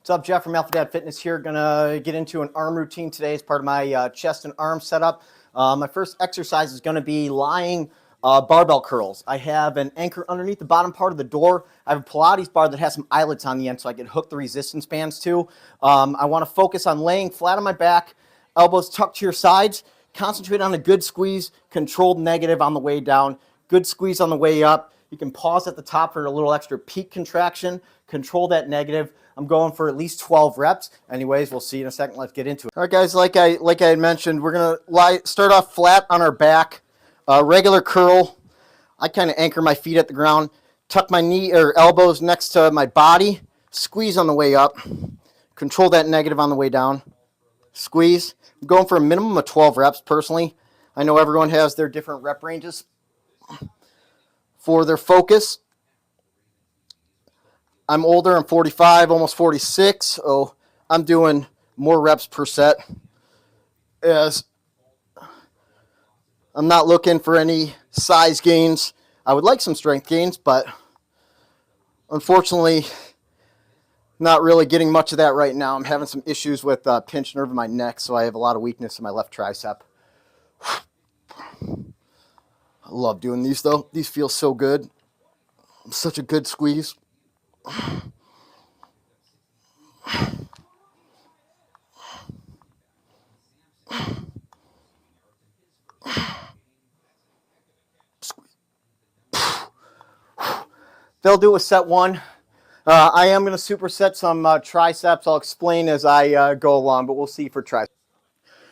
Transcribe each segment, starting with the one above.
What's up, Jeff from Alpha Dad Fitness here. Gonna get into an arm routine today as part of my chest and arm setup. My first exercise is gonna be lying barbell curls. I have an anchor underneath the bottom part of the door. I have a Pilates bar that has some eyelets on the end so I can hook the resistance bands to. I wanna focus on laying flat on my back, elbows tucked to your sides. Concentrate on a good squeeze, controlled negative on the way down, good squeeze on the way up. You can pause at the top for a little extra peak contraction, control that negative. I'm going for at least 12 reps. Anyways, we'll see you in a second. Let's get into it. All right, guys, like I had mentioned, we're gonna start off flat on our back, regular curl. I kind of anchor my feet at the ground, tuck my knee or elbows next to my body, squeeze on the way up, control that negative on the way down, squeeze. I'm going for a minimum of 12 reps personally. I know everyone has their different rep ranges for their focus. I'm older, I'm 45, almost 46, so I'm doing more reps per set. As I'm not looking for any size gains. I would like some strength gains, but unfortunately, not really getting much of that right now. I'm having some issues with pinched nerve in my neck, so I have a lot of weakness in my left tricep. I love doing these, though. These feel so good. Such a good squeeze. They'll do a set one. I am going to superset some triceps. I'll explain as I go along, but we'll see for triceps.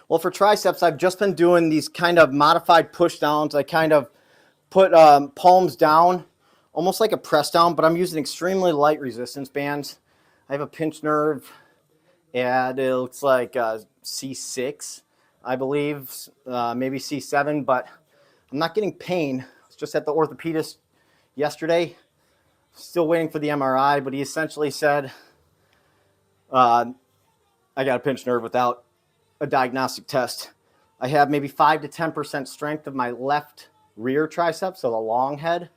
Well, for triceps, I've just been doing these kind of modified push downs. I kind of put palms down, almost like a press down, but I'm using extremely light resistance bands. I have a pinched nerve, and it looks like C6, I believe, maybe C7, but I'm not getting pain. I was just at the orthopedist yesterday. Still waiting for the MRI, but he essentially said I got a pinched nerve without a diagnostic test. I have maybe 5 to 10% strength of my left rear tricep, so the long head,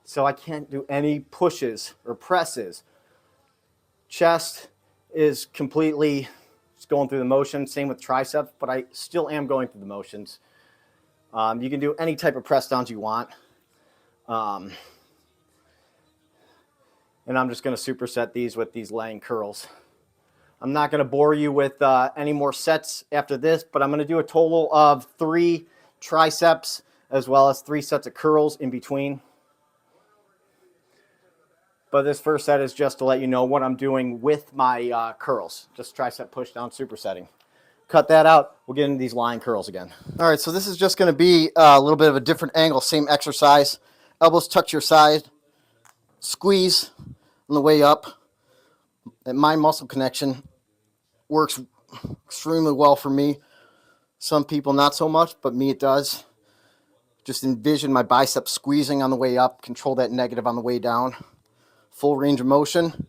so I can't do any pushes or presses. Chest is completely just going through the motions, same with triceps, but I still am going through the motions. You can do any type of press downs you want. And I'm just going to superset these with these laying curls. I'm not going to bore you with any more sets after this, but I'm going to do a total of 3 triceps as well as 3 sets of curls in between. But this first set is just to let you know what I'm doing with my curls. Just tricep push down supersetting. Cut that out. We'll get into these lying curls again. All right, so this is just going to be a little bit of a different angle, same exercise. Elbows tucked to your side. Squeeze on the way up. That mind muscle connection works extremely well for me. Some people not so much, but me it does. Just envision my biceps squeezing on the way up, control that negative on the way down. Full range of motion.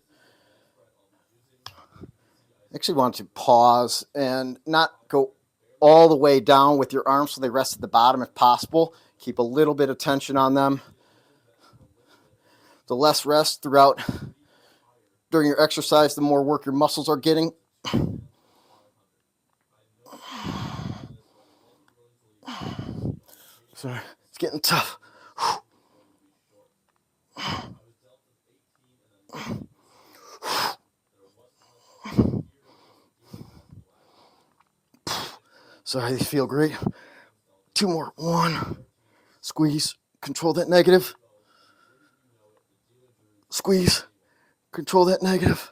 Actually want to pause and not go all the way down with your arms so they rest at the bottom if possible. Keep a little bit of tension on them. The less rest during your exercise, the more work your muscles are getting. Sorry, it's getting tough. Sorry, these feel great. 2 more. 1. Squeeze. Control that negative. Squeeze. Control that negative.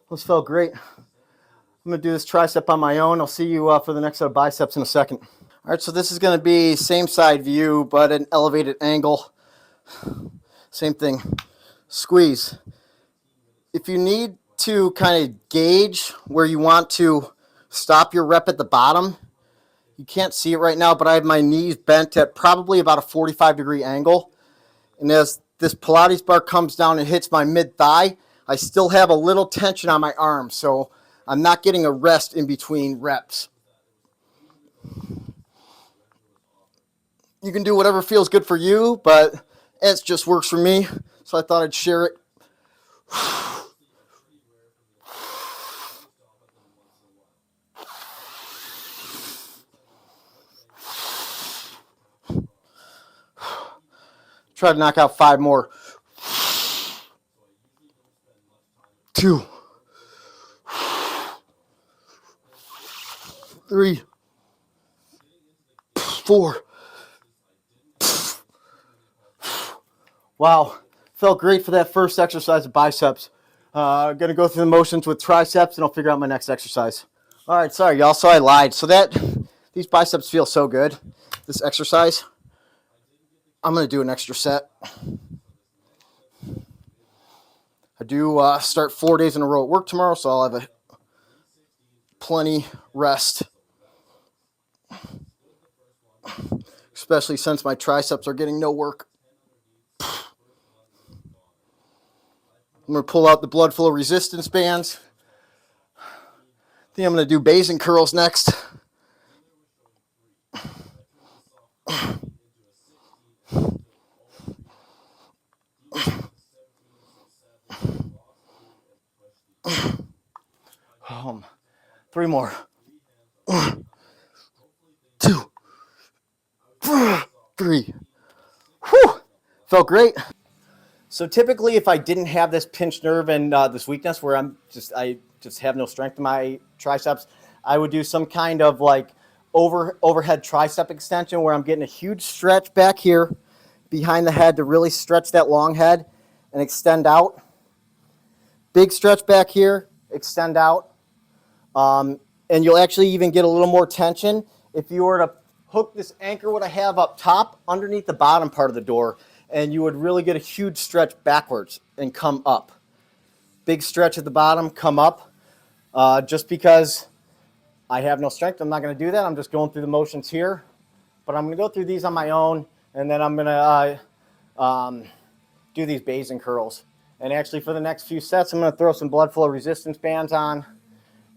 Those felt great. I'm going to do this tricep on my own. I'll see you for the next set of biceps in a second. All right, so this is going to be same side view, but an elevated angle. Same thing. Squeeze. If you need to kind of gauge where you want to stop your rep at the bottom, you can't see it right now, but I have my knees bent at probably about a 45-degree angle. And as this Pilates bar comes down and hits my mid-thigh, I still have a little tension on my arm, so I'm not getting a rest in between reps. You can do whatever feels good for you, but it just works for me. so I thought I'd share it. Try to knock out 5 more. 2, 3, 4. Wow, felt great for that first exercise of biceps. Gonna go through the motions with triceps and I'll figure out my next exercise. All right, sorry y'all, so I lied. So these biceps feel so good, this exercise. I'm gonna do an extra set. I do start 4 days in a row at work tomorrow, so I'll have plenty rest. Especially since my triceps are getting no work. I'm going to pull out the blood flow resistance bands. I think I'm going to do Bayesian curls next. Three more. 1, 2, 3. Whew! Felt great. So typically, if I didn't have this pinched nerve and this weakness where I just have no strength in my triceps, I would do some kind of like overhead tricep extension where I'm getting a huge stretch back here behind the head to really stretch that long head and extend out. Big stretch back here, extend out. And you'll actually even get a little more tension if you were to hook this anchor what I have up top underneath the bottom part of the door, and you would really get a huge stretch backwards and come up. Big stretch at the bottom, come up. Just because I have no strength, I'm not going to do that. I'm just going through the motions here. But I'm going to go through these on my own, and then I'm going to do these Bayesian curls. And actually for the next few sets, I'm going to throw some blood flow resistance bands on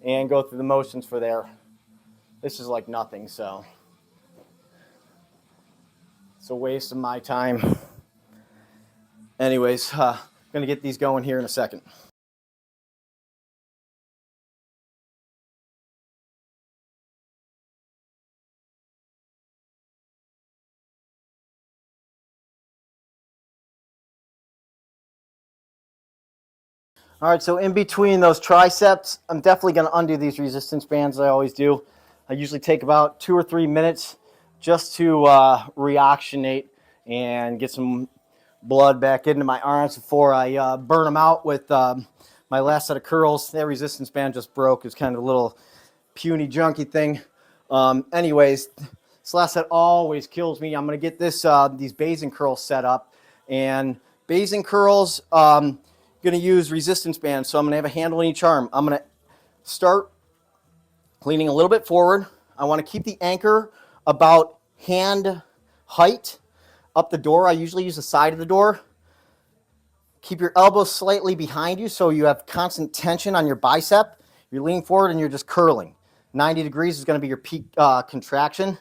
and go through the motions for there. This is like nothing, so it's a waste of my time. Anyways, I'm going to get these going here in a second. All right, so in between those triceps, I'm definitely going to undo these resistance bands. I always do. I usually take about 2 or 3 minutes just to reoxygenate and get some blood back into my arms before I burn them out with my last set of curls. That resistance band just broke. It's kind of a little puny, junky thing. Anyways, this last set always kills me. I'm going to get these Bayesian curls set up. And Bayesian curls, going to use resistance bands, so I'm going to have a handle in each arm. I'm going to start leaning a little bit forward. I want to keep the anchor about hand height up the door. I usually use the side of the door. Keep your elbows slightly behind you so you have constant tension on your bicep. You're leaning forward and you're just curling. 90 degrees is going to be your peak contraction.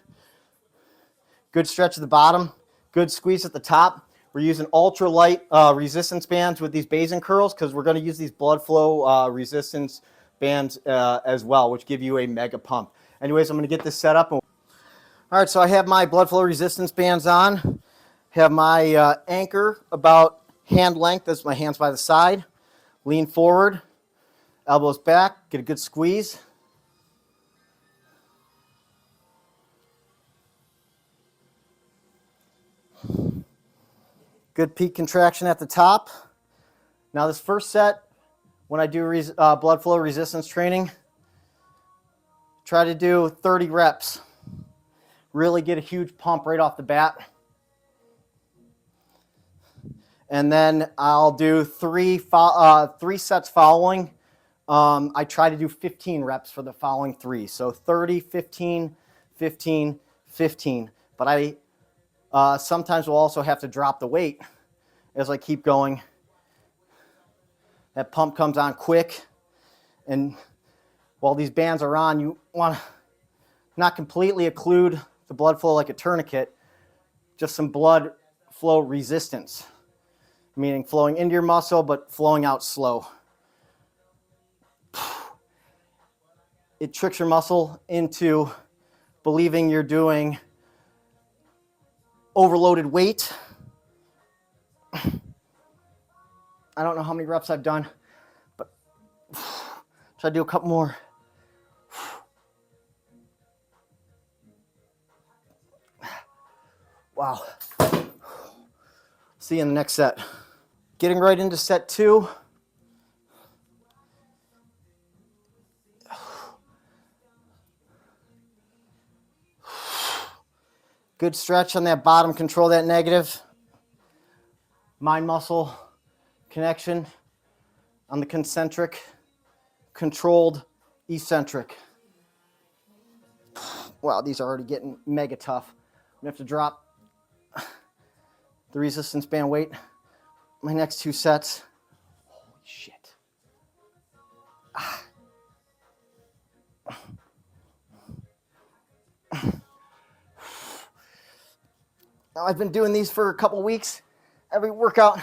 Good stretch at the bottom. Good squeeze at the top. We're using ultralight resistance bands with these Bayesian curls because we're going to use these blood flow resistance bands as well, which give you a mega pump. Anyways, I'm going to get this set up. All right, so I have my blood flow resistance bands on. Have my anchor about hand length. That's my hands by the side. Lean forward, elbows back, get a good squeeze. Good peak contraction at the top. Now this first set, when I do blood flow resistance training, try to do 30 reps. Really get a huge pump right off the bat. And then I'll do three sets following. I try to do 15 reps for the following 3. So 30, 15, 15, 15. But I sometimes will also have to drop the weight as I keep going. That pump comes on quick. And while these bands are on, you want to not completely occlude the blood flow like a tourniquet, just some blood flow resistance. meaning flowing into your muscle, but flowing out slow. It tricks your muscle into believing you're doing overloaded weight. I don't know how many reps I've done, but try to do a couple more. Wow. See you in the next set. Getting right into set 2. Good stretch on that bottom, control that negative. Mind muscle connection on the concentric, controlled eccentric. Wow, these are already getting mega tough. I'm gonna have to drop the resistance band weight my next 2 sets. Holy shit. Now, I've been doing these for a couple weeks. Every workout,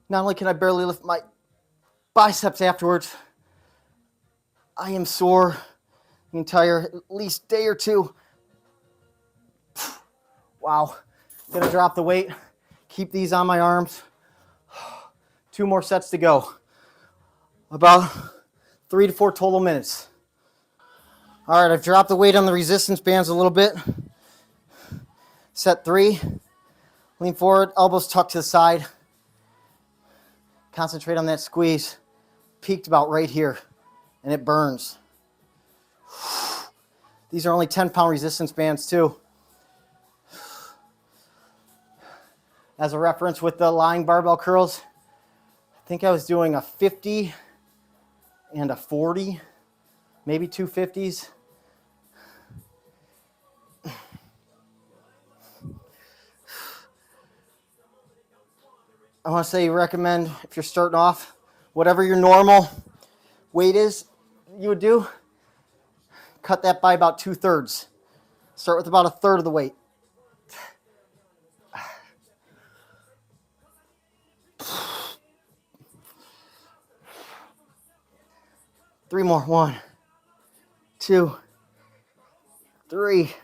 not only can I barely lift my biceps afterwards, I am sore the entire at least day or 2. Wow. Gonna drop the weight. Keep these on my arms. 2 more sets to go. About 3 to 4 total minutes. All right, I've dropped the weight on the resistance bands a little bit. Set 3. Lean forward, elbows tucked to the side. Concentrate on that squeeze. Peaked about right here, and it burns. These are only 10-pound resistance bands too. As a reference with the lying barbell curls, I think I was doing a 50 and a 40, maybe 2 50s. I want to say recommend, if you're starting off, whatever your normal weight is you would do, cut that by about 2/3. Start with about 1/3 of the weight. Three more. 1, 2, 3.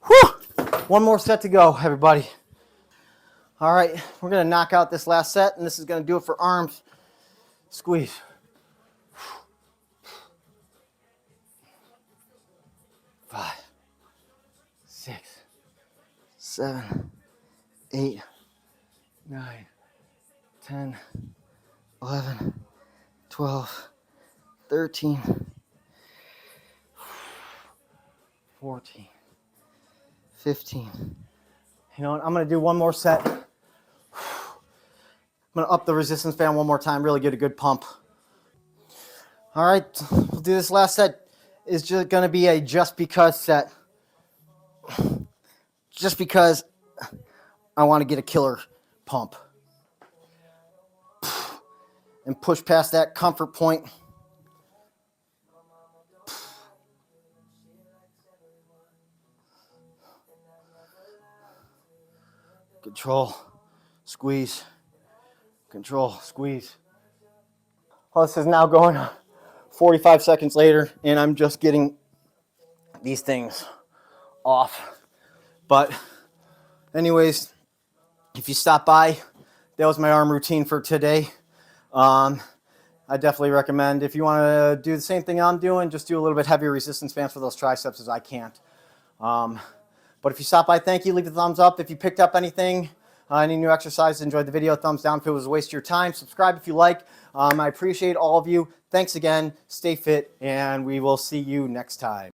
Whew! 1 more set to go, everybody. All right, we're going to knock out this last set, and this is going to do it for arms. Squeeze. 5, 6, 7, 8, 9, 10, 11, 12, 13, 14, 15. You know what? I'm going to do 1 more set. I'm going to up the resistance band 1 more time, really get a good pump. All right, we'll do this last set. Is just going to be a just because set. Just because I want to get a killer pump. And push past that comfort point. Control, squeeze, control, squeeze. Well, this is now going 45 seconds later, and I'm just getting these things off. But anyways, if you stop by, that was my arm routine for today. I definitely recommend, if you want to do the same thing I'm doing, just do a little bit heavier resistance bands for those triceps, as I can't. But if you stop by, thank you. Leave a thumbs up if you picked up anything, any new exercises, enjoyed the video. Thumbs down if it was a waste of your time. Subscribe if you like. I appreciate all of you. Thanks again. Stay fit, and we will see you next time.